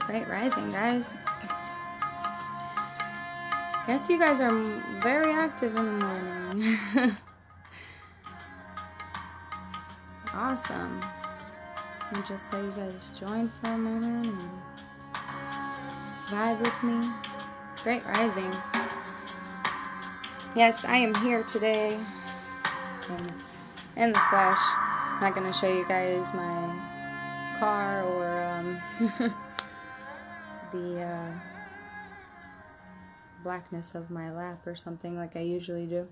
Great rising, guys. Guess you guys are very active in the morning. Awesome. I'll just let you guys join for a moment and vibe with me. Great rising. Yes, I am here today in the flesh. I'm not going to show you guys my car or the blackness of my lap or something like I usually do.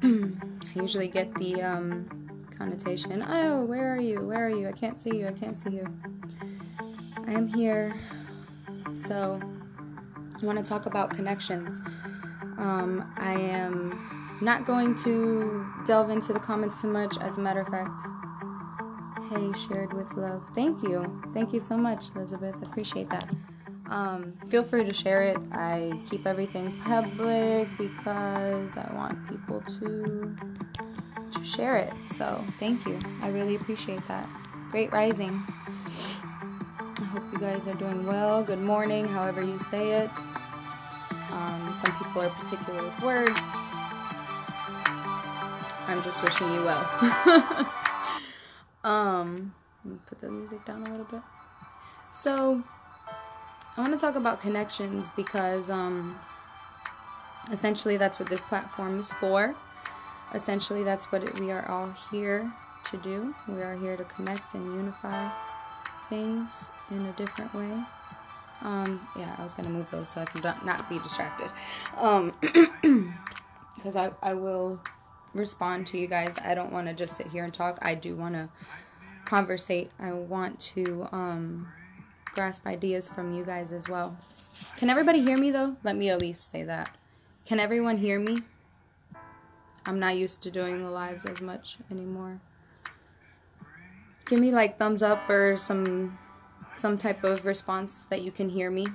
I usually get the connotation, oh, where are you? Where are you? I can't see you. I can't see you. I am here. So, I want to talk about connections. I am not going to delve into the comments too much. As a matter of fact, hey, shared with love. Thank you. Thank you so much, Elizabeth. I appreciate that. Feel free to share it. I keep everything public because I want people to share it. So, thank you. I really appreciate that. Great rising. I hope you guys are doing well. Good morning, however you say it. Some people are particular with words. I'm just wishing you well. Let me put the music down a little bit. So, I want to talk about connections because essentially that's what this platform is for. Essentially that's what we are all here to do. We are here to connect and unify things in a different way. Yeah, I was going to move those so I can not be distracted. Because I will respond to you guys. I don't want to just sit here and talk. I do want to conversate. I want to grasp ideas from you guys as well. Can everybody hear me though? Let me at least say that. Can everyone hear me? I'm not used to doing the lives as much anymore. Give me like thumbs up or some type of response that you can hear me.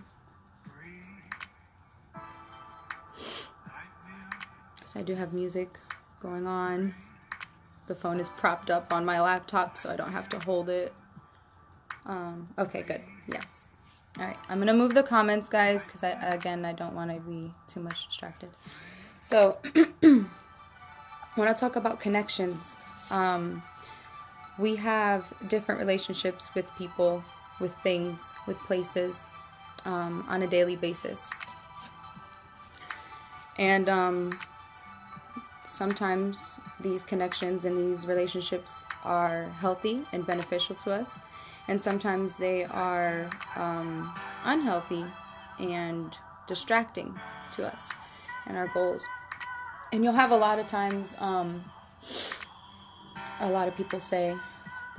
Because I do have music going on. The phone is propped up on my laptop so I don't have to hold it. Okay, good. Yes. Alright, I'm going to move the comments, guys, because I don't want to be too much distracted. So, I want to talk about connections. We have different relationships with people, with things, with places, on a daily basis. And sometimes these connections and these relationships are healthy and beneficial to us. And sometimes they are unhealthy and distracting to us and our goals. And you'll have a lot of times, a lot of people say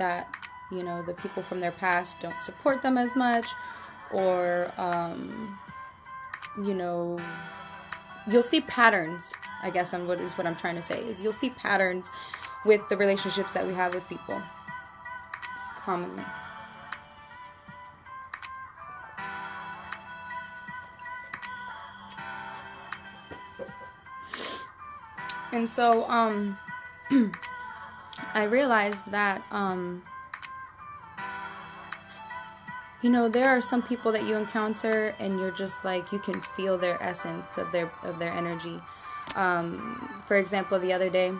that, you know, the people from their past don't support them as much, or, you know, you'll see patterns, I guess, on what I'm trying to say, is you'll see patterns with the relationships that we have with people, commonly. And so, I realized that, you know, there are some people that you encounter and you're just like, you can feel their essence of their energy. For example, the other day,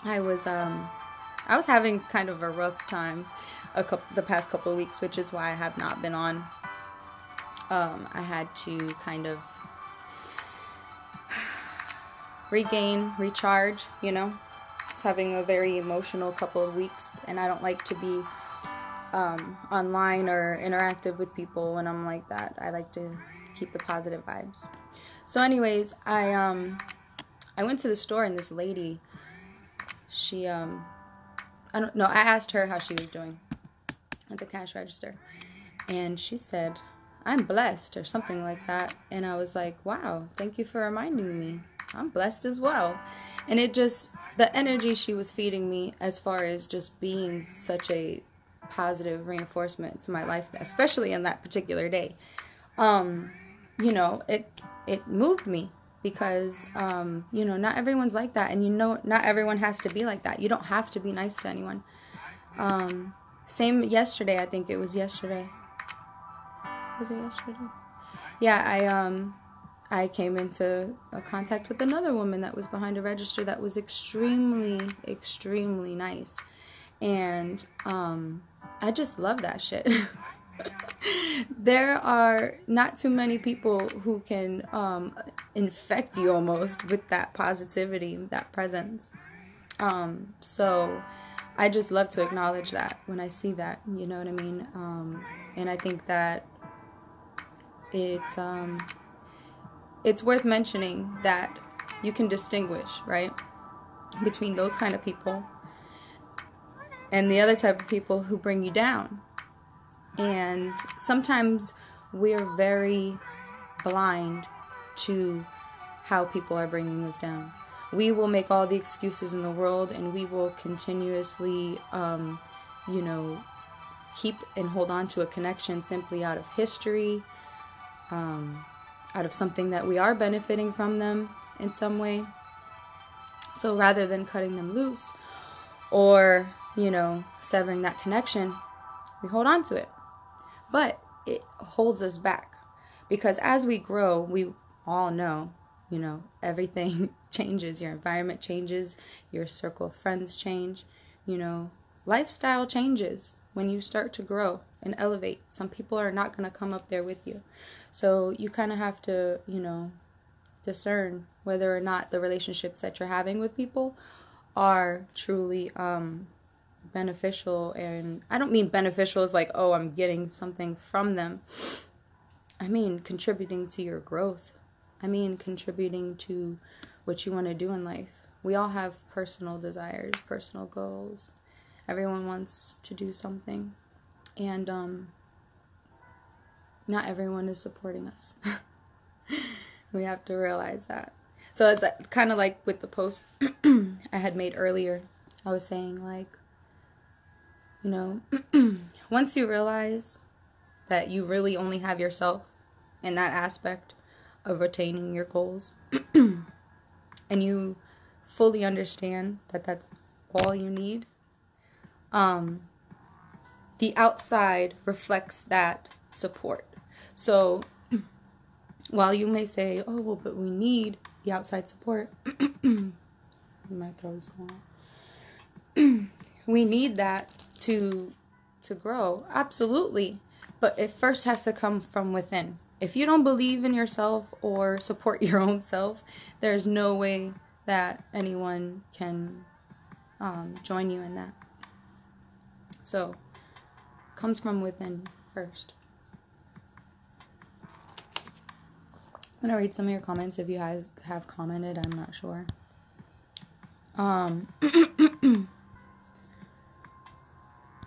I was having kind of a rough time the past couple of weeks, which is why I have not been on. I had to kind of recharge, you know. I was having a very emotional couple of weeks, and I don't like to be online or interactive with people when I'm like that. I like to keep the positive vibes. So anyways, I went to the store, and this lady, she, I asked her how she was doing at the cash register, and she said, "I'm blessed," or something like that. And I was like, wow, thank you for reminding me. I'm blessed as well. And it just, the energy she was feeding me as far as just being such a positive reinforcement to my life, especially in that particular day, you know, it moved me because, you know, not everyone's like that. And, you know, not everyone has to be like that. You don't have to be nice to anyone. Same yesterday, I think it was yesterday. Was it yesterday? Yeah, I came into contact with another woman that was behind a register that was extremely, extremely nice. And I just love that shit. There are not too many people who can infect you almost with that positivity, that presence. So I just love to acknowledge that when I see that, you know what I mean? And I think that it's worth mentioning that you can distinguish, right, between those kind of people and the other type of people who bring you down. And sometimes we're very blind to how people are bringing us down. We will make all the excuses in the world, and we will continuously, keep and hold on to a connection simply out of history, out of something that we are benefiting from them in some way. So rather than cutting them loose or, severing that connection, we hold on to it. But it holds us back, because as we grow, we all know, everything changes. Your environment changes. Your circle of friends change. Lifestyle changes when you start to grow and elevate. Some people are not going to come up there with you. So you kind of have to, discern whether or not the relationships that you're having with people are truly beneficial. And I don't mean beneficial as like, oh, I'm getting something from them. I mean contributing to your growth. I mean contributing to what you want to do in life. We all have personal desires, personal goals. Everyone wants to do something. And not everyone is supporting us. We have to realize that. So it's kind of like with the post I had made earlier. I was saying, like, once you realize that you really only have yourself in that aspect of attaining your goals, and you fully understand that that's all you need, the outside reflects that support. So while you may say, oh, well, but we need the outside support, my throat is going. We need that to grow, absolutely, but it first has to come from within. If you don't believe in yourself or support your own self, there's no way that anyone can join you in that. So, comes from within first. I'm going to read some of your comments if you guys have commented. I'm not sure.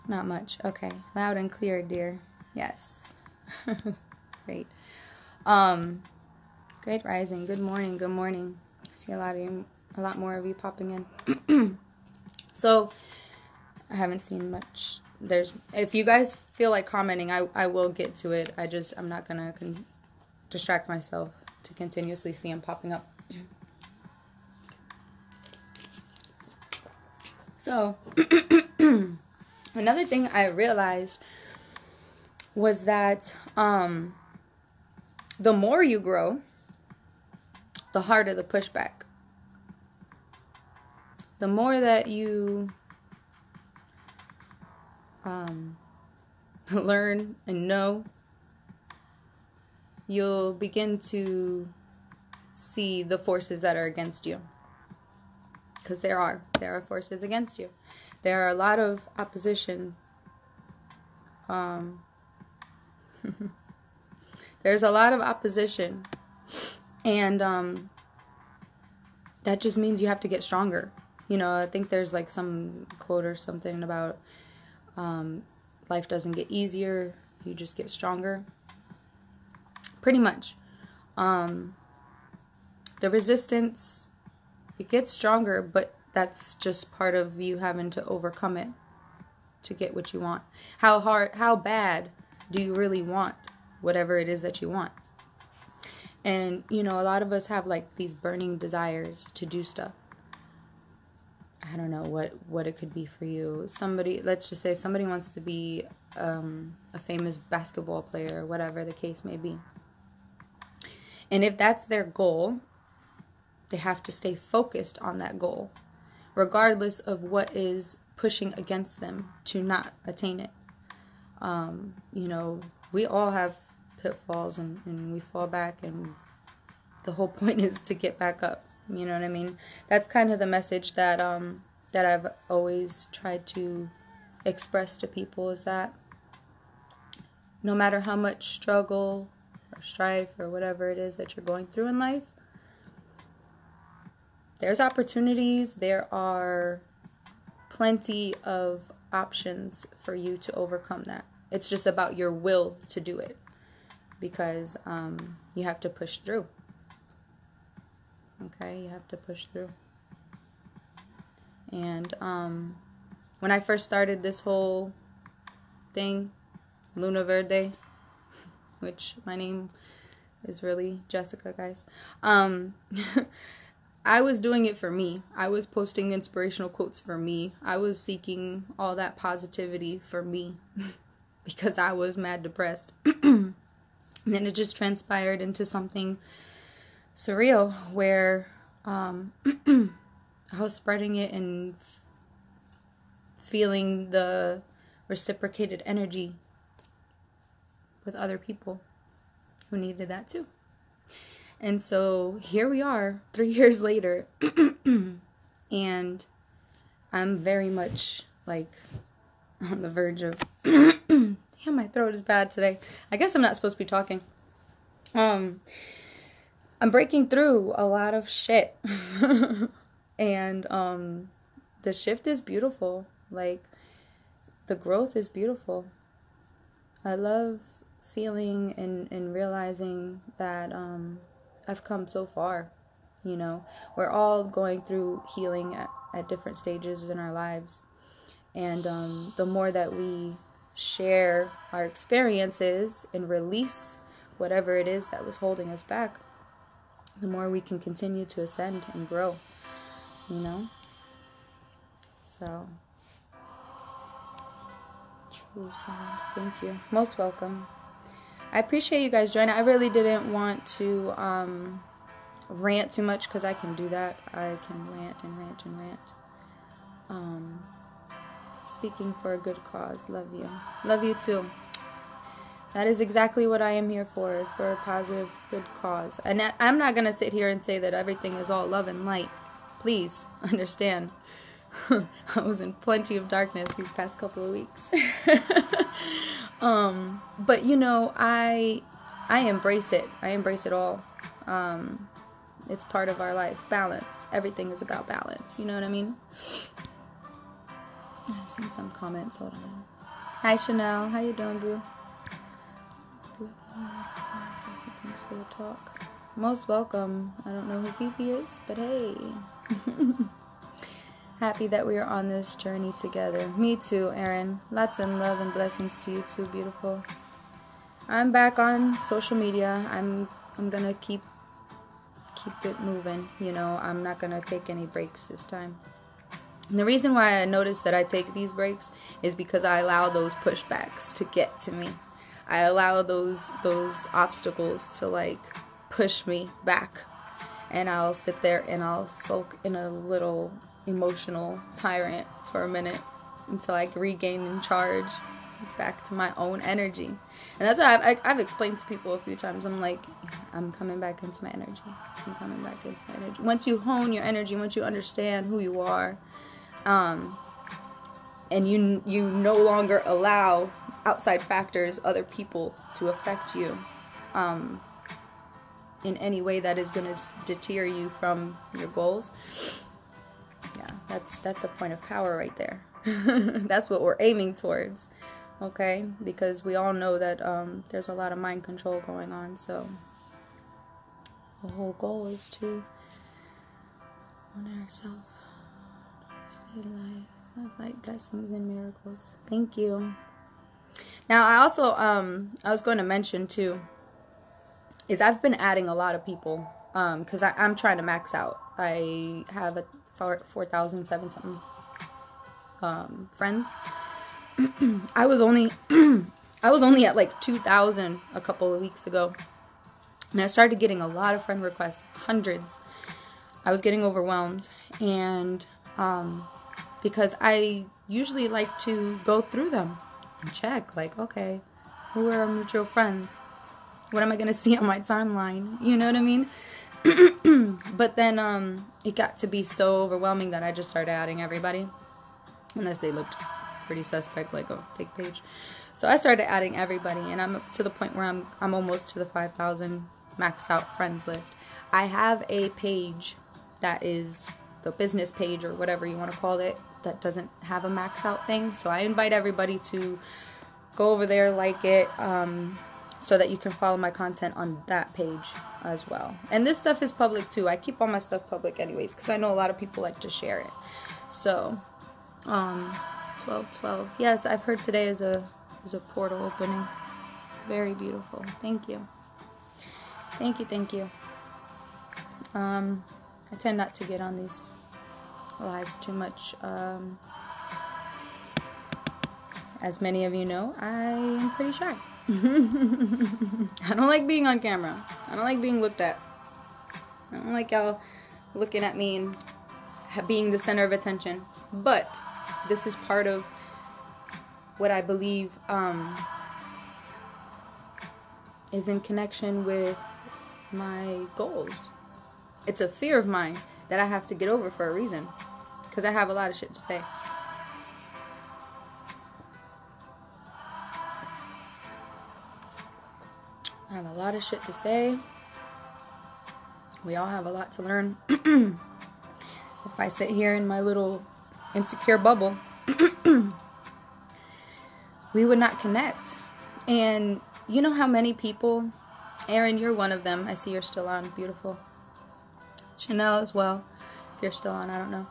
Not much. Okay. Loud and clear, dear. Yes. Great. Great rising. Good morning. Good morning. I see a lot more of you popping in. So, I haven't seen much. If you guys feel like commenting, I will get to it. I'm not going to distract myself to continuously see them popping up. So, another thing I realized was that the more you grow, the harder the pushback. The more that you learn and know, you'll begin to see the forces that are against you. Because there are forces against you. There are a lot of opposition. There's a lot of opposition. And that just means you have to get stronger. I think there's like some quote or something about life doesn't get easier, you just get stronger. Pretty much. The resistance, it gets stronger, but that's just part of you having to overcome it to get what you want. How bad do you really want whatever it is that you want? And, a lot of us have like these burning desires to do stuff. I don't know what it could be for you. Let's just say somebody wants to be a famous basketball player or whatever the case may be. And if that's their goal, they have to stay focused on that goal, regardless of what is pushing against them to not attain it. You know, we all have pitfalls and we fall back, and the whole point is to get back up. You know what I mean? That's kind of the message that that I've always tried to express to people, is that no matter how much struggle or strife or whatever it is that you're going through in life, there's opportunities, there are plenty of options for you to overcome that. It's just about your will to do it, because you have to push through. Okay, you have to push through. And when I first started this whole thing, Luna Verde, which my name is really Jessica, guys. I was doing it for me. I was posting inspirational quotes for me. I was seeking all that positivity for me because I was mad depressed. And then it just transpired into something surreal where I was spreading it and feeling the reciprocated energy with other people who needed that too. And so here we are 3 years later, and I'm very much like on the verge of damn, my throat is bad today. I guess I'm not supposed to be talking. I'm breaking through a lot of shit. And the shift is beautiful. Like, the growth is beautiful. I love feeling and realizing that I've come so far. You know, we're all going through healing at different stages in our lives. And the more that we share our experiences and release whatever it is that was holding us back, the more we can continue to ascend and grow, you know? So, true sound. Thank you. Most welcome. I appreciate you guys joining. I really didn't want to rant too much, because I can do that. I can rant and rant and rant. Speaking for a good cause. Love you. Love you too. That is exactly what I am here for a positive, good cause. And I'm not going to sit here and say that everything is all love and light. Please understand. I was in plenty of darkness these past couple of weeks. But you know, I embrace it. I embrace it all. It's part of our life. Balance. Everything is about balance. You know what I mean? I've seen some comments. Hold on. Hi, Chanel. How you doing, boo? Thanks for the talk. Most welcome. I don't know who Fifi is, but hey. Happy that we are on this journey together. Me too, Erin. Lots of love and blessings to you too, beautiful. I'm back on social media. I'm gonna keep it moving. You know, I'm not gonna take any breaks this time. And the reason why I noticed that I take these breaks is because I allow those pushbacks to get to me. I allow those obstacles to like push me back, and I'll sit there and I'll sulk in a little emotional tyrant for a minute until I regain in charge back to my own energy. And that's what I've explained to people a few times. I'm like, I'm coming back into my energy. I'm coming back into my energy. Once you hone your energy, once you understand who you are, and you no longer allow outside factors, other people, to affect you in any way that is going to deter you from your goals. Yeah, that's a point of power right there. That's what we're aiming towards, okay? Because we all know that there's a lot of mind control going on, so the whole goal is to honor ourselves, stay alive, have light, blessings, and miracles. Thank you. Now, I also, I was going to mention, too, is I've been adding a lot of people, because I'm trying to max out. I have a 4,007 something friends, I was only I was only at like 2,000 a couple of weeks ago. And I started getting a lot of friend requests, hundreds. I was getting overwhelmed, and because I usually like to go through them and check, like, okay, who are our mutual friends? What am I going to see on my timeline? You know what I mean? But then it got to be so overwhelming that I just started adding everybody, unless they looked pretty suspect, like a fake page. So I started adding everybody, and I'm to the point where I'm almost to the 5,000 maxed out friends list. I have a page that is the business page, or whatever you want to call it, that doesn't have a max out thing. So I invite everybody to go over there, like it, so that you can follow my content on that page as well. And this stuff is public too. I keep all my stuff public anyways, because I know a lot of people like to share it. So 12/12. Yes, I've heard today is a portal opening. Very beautiful. Thank you. Thank you, thank you. I tend not to get on these lives too much. As many of you know, I am pretty shy. I don't like being on camera. I don't like being looked at. I don't like y'all looking at me and being the center of attention. But this is part of what I believe is in connection with my goals. It's a fear of mine that I have to get over for a reason, because I have a lot of shit to say. I have a lot of shit to say. We all have a lot to learn. If I sit here in my little insecure bubble, we would not connect. And you know how many people, Erin, you're one of them. I see you're still on. Beautiful. Chanel as well. If you're still on, I don't know.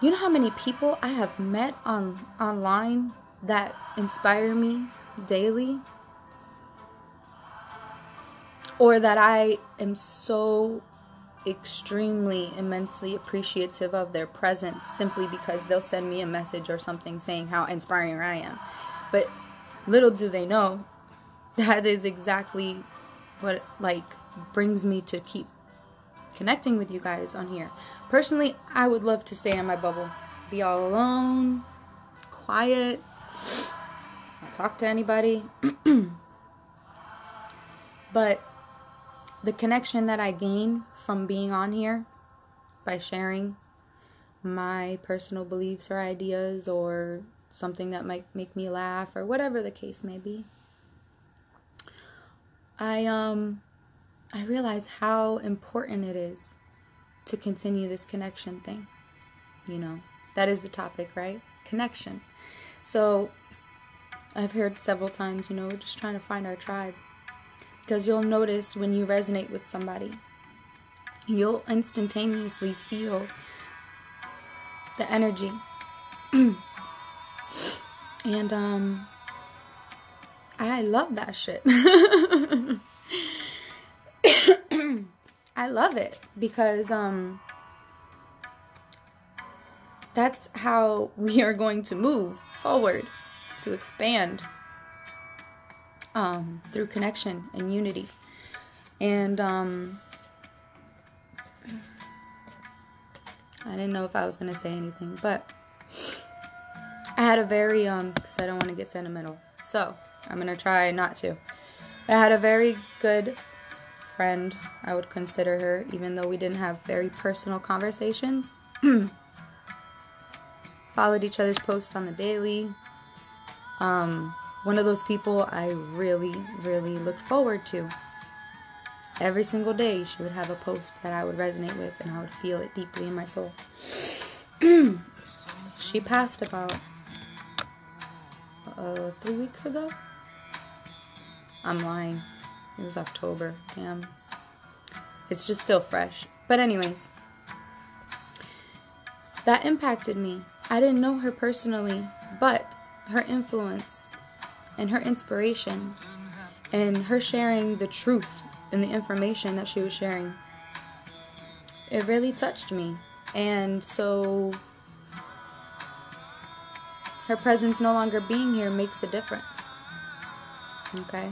You know how many people I have met online that inspire me daily? Or that I am so extremely, immensely appreciative of their presence, simply because they'll send me a message or something saying how inspiring I am. But little do they know, that is exactly what, like, brings me to keep connecting with you guys on here. Personally, I would love to stay in my bubble, be all alone, quiet, not talk to anybody. But the connection that I gain from being on here, by sharing my personal beliefs or ideas, or something that might make me laugh, or whatever the case may be, I realize how important it is to continue this connection thing. You know, that is the topic, right? Connection. So I've heard several times, you know, we're just trying to find our tribe. Because you'll notice when you resonate with somebody, you'll instantaneously feel the energy. And I love that shit. I love it because that's how we are going to move forward, to expand through connection and unity. And I didn't know if I was going to say anything, but I had a very because I don't want to get sentimental, so I'm going to try not to. I had a very good friend, I would consider her, even though we didn't have very personal conversations. Followed each other's posts on the daily. One of those people I really, really looked forward to. Every single day she would have a post that I would resonate with, and I would feel it deeply in my soul. She passed about 3 weeks ago. I'm lying. It was October. Damn. It's just still fresh. But anyways, that impacted me. I didn't know her personally, but her influence and her inspiration and her sharing the truth and the information that she was sharing, it really touched me. And so her presence no longer being here makes a difference. Okay?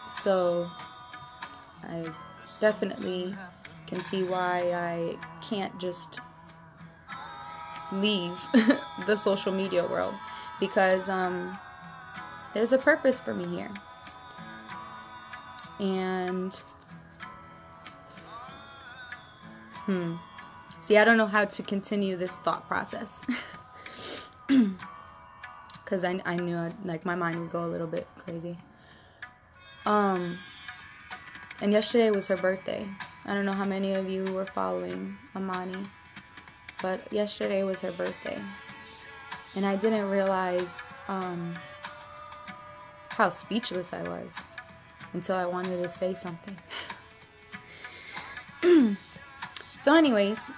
So I definitely can see why I can't just leave the social media world, because there's a purpose for me here. And see, I don't know how to continue this thought process. Because I knew like my mind would go a little bit crazy. And yesterday was her birthday. I don't know how many of you were following Amani, but yesterday was her birthday. And I didn't realize how speechless I was until I wanted to say something. So anyways,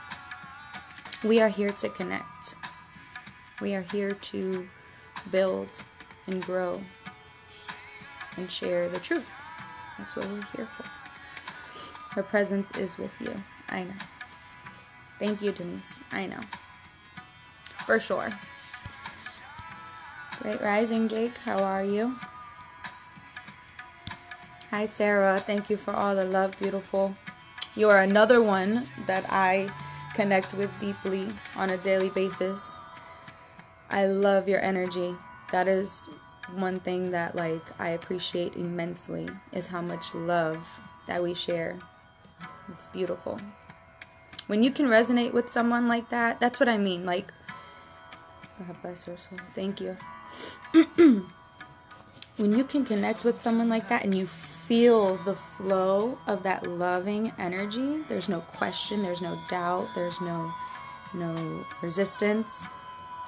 we are here to connect. We are here to build and grow and share the truth. That's what we're here for. Her presence is with you. I know. Thank you, Denise. I know. For sure. Great rising, Jake. How are you? Hi, Sarah. Thank you for all the love, beautiful. You are another one that I connect with deeply on a daily basis. I love your energy. That is one thing that like I appreciate immensely, is how much love that we share. It's beautiful. When you can resonate with someone like that, that's what I mean. Like, God bless her soul. Thank you. When you can connect with someone like that and you feel the flow of that loving energy, there's no question, there's no doubt, there's no resistance.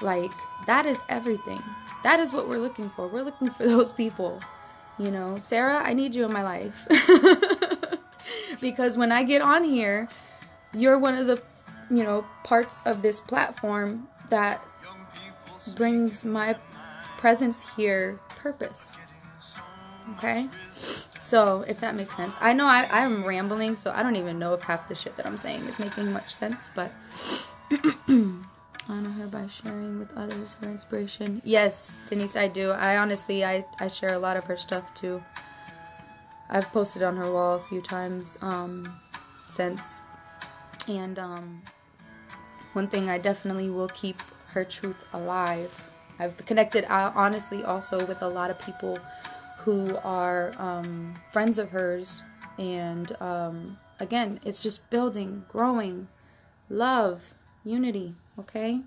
Like, that is everything. That is what we're looking for. We're looking for those people. You know, Sarah, I need you in my life. Because when I get on here, you're one of the, parts of this platform that brings my presence here purpose. Okay? So, if that makes sense. I know I'm rambling, so I don't even know if half the shit that I'm saying is making much sense, but honor her by sharing with others her inspiration. Yes, Denise, I do. I honestly share a lot of her stuff too. I've posted on her wall a few times since. And one thing, I definitely will keep her truth alive. I've connected honestly also with a lot of people who are friends of hers. And again, it's just building, growing, love, unity, okay?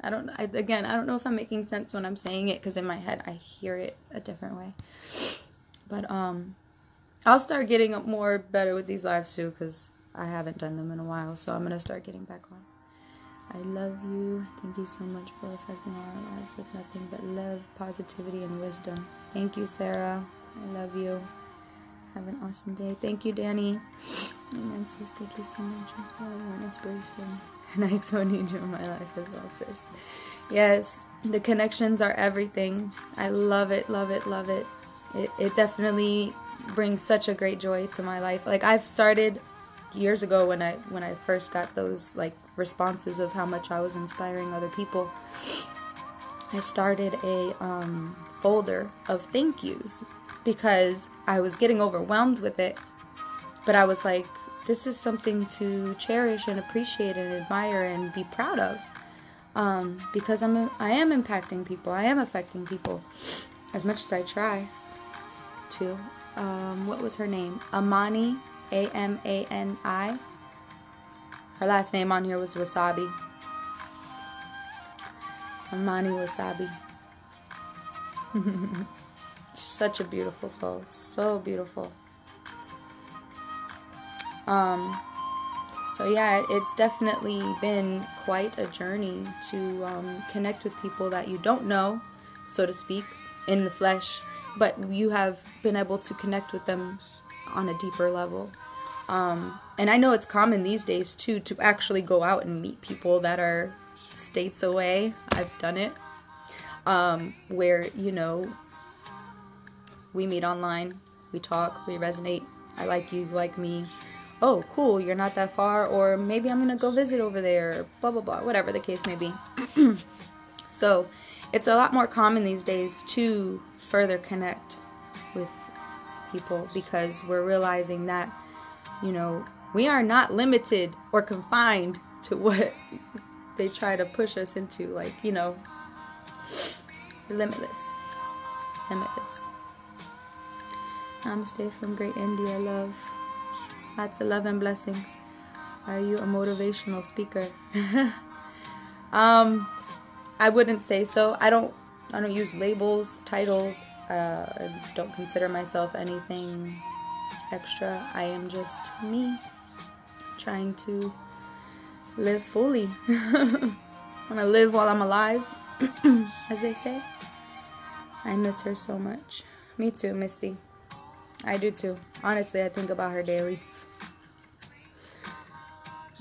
I don't know if I'm making sense when I'm saying it, because in my head I hear it a different way. But I'll start getting more better with these lives too, because I haven't done them in a while, so I'm going to start getting back on. I love you. Thank you so much for affecting all our lives with nothing but love, positivity, and wisdom. Thank you, Sarah. I love you. Have an awesome day. Thank you, Danny. Amen, sis. Thank you so much. You're an inspiration. And I so need you in my life as well, sis. Yes, the connections are everything. I love it, love it, love it. It definitely brings such a great joy to my life. Like, I've started years ago when I first got those like responses of how much I was inspiring other people. I started a folder of thank yous because I was getting overwhelmed with it. But I was like, this is something to cherish and appreciate and admire and be proud of. Because I am impacting people. I am affecting people as much as I try to. What was her name? Amani, Amani. Her last name on here was Wasabi. Amani Wasabi. Such a beautiful soul. So beautiful. So yeah, it's definitely been quite a journey to connect with people that you don't know, so to speak, in the flesh, but you have been able to connect with them on a deeper level. And I know it's common these days too to actually go out and meet people that are states away. I've done it. Where, we meet online, we talk, we resonate. I like you, you like me. oh, cool, you're not that far, or maybe I'm gonna go visit over there, blah blah blah, whatever the case may be. So it's a lot more common these days to further connect with people, because we're realizing that, you know, we are not limited or confined to what they try to push us into. Like, you know, we're limitless. Limitless. Namaste from Great India, love. Lots of love and blessings. Are you a motivational speaker? I wouldn't say so. I don't use labels, titles. I don't consider myself anything extra. I am just me, trying to live fully. I want to live while I'm alive, as they say. I miss her so much. Me too, Misty. I do too. Honestly, I think about her daily.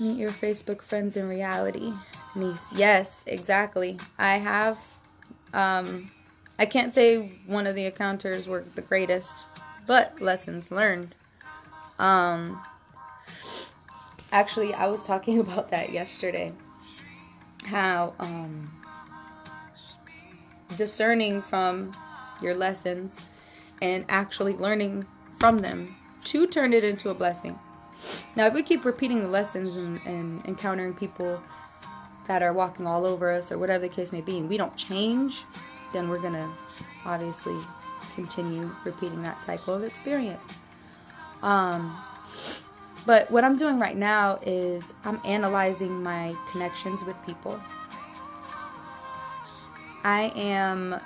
Meet your Facebook friends in reality, Denise. Yes, exactly. I have, I can't say one of the encounters were the greatest, but lessons learned. Actually, I was talking about that yesterday. How, discerning from your lessons and actually learning from them to turn it into a blessing. Now, if we keep repeating the lessons and encountering people that are walking all over us or whatever the case may be, and we don't change, then we're going to obviously continue repeating that cycle of experience. But what I'm doing right now is I'm analyzing my connections with people. I am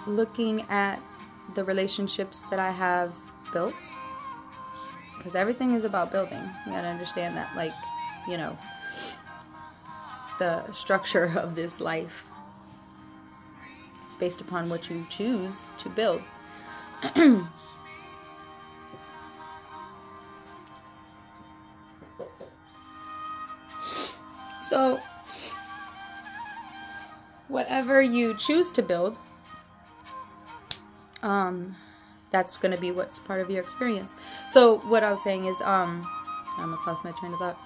looking at the relationships that I have built, because everything is about building. You gotta understand that, like, you know, the structure of this life, it's based upon what you choose to build. So whatever you choose to build, that's going to be what's part of your experience. So what I was saying is, I almost lost my train of thought.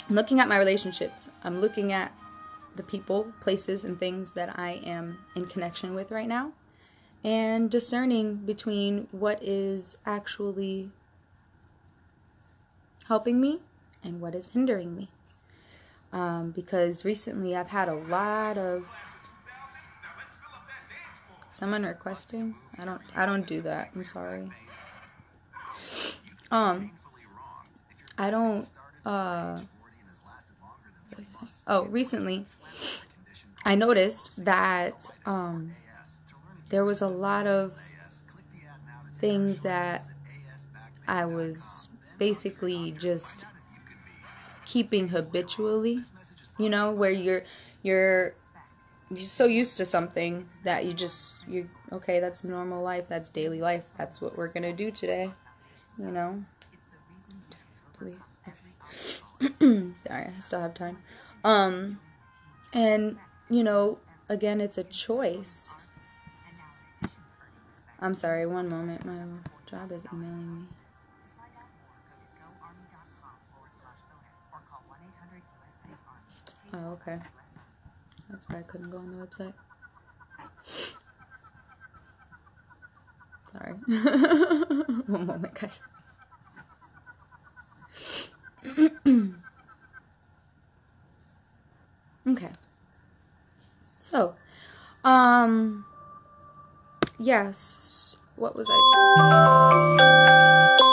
I'm looking at my relationships. I'm looking at the people, places, and things that I am in connection with right now, and discerning between what is actually helping me and what is hindering me. Because recently I've had a lot of someone requesting. I don't do that. I'm sorry. Recently I noticed that there was a lot of things that I was basically just keeping habitually, you know, where you're so used to something that you okay, that's normal life, that's daily life, that's what we're gonna do today, you know. Sorry, I still have time. And you know, again, it's a choice. I'm sorry, one moment, my job is emailing me. Oh, okay. That's why I couldn't go on the website. Sorry. One moment, guys. Okay. So, yes. What was I talking about?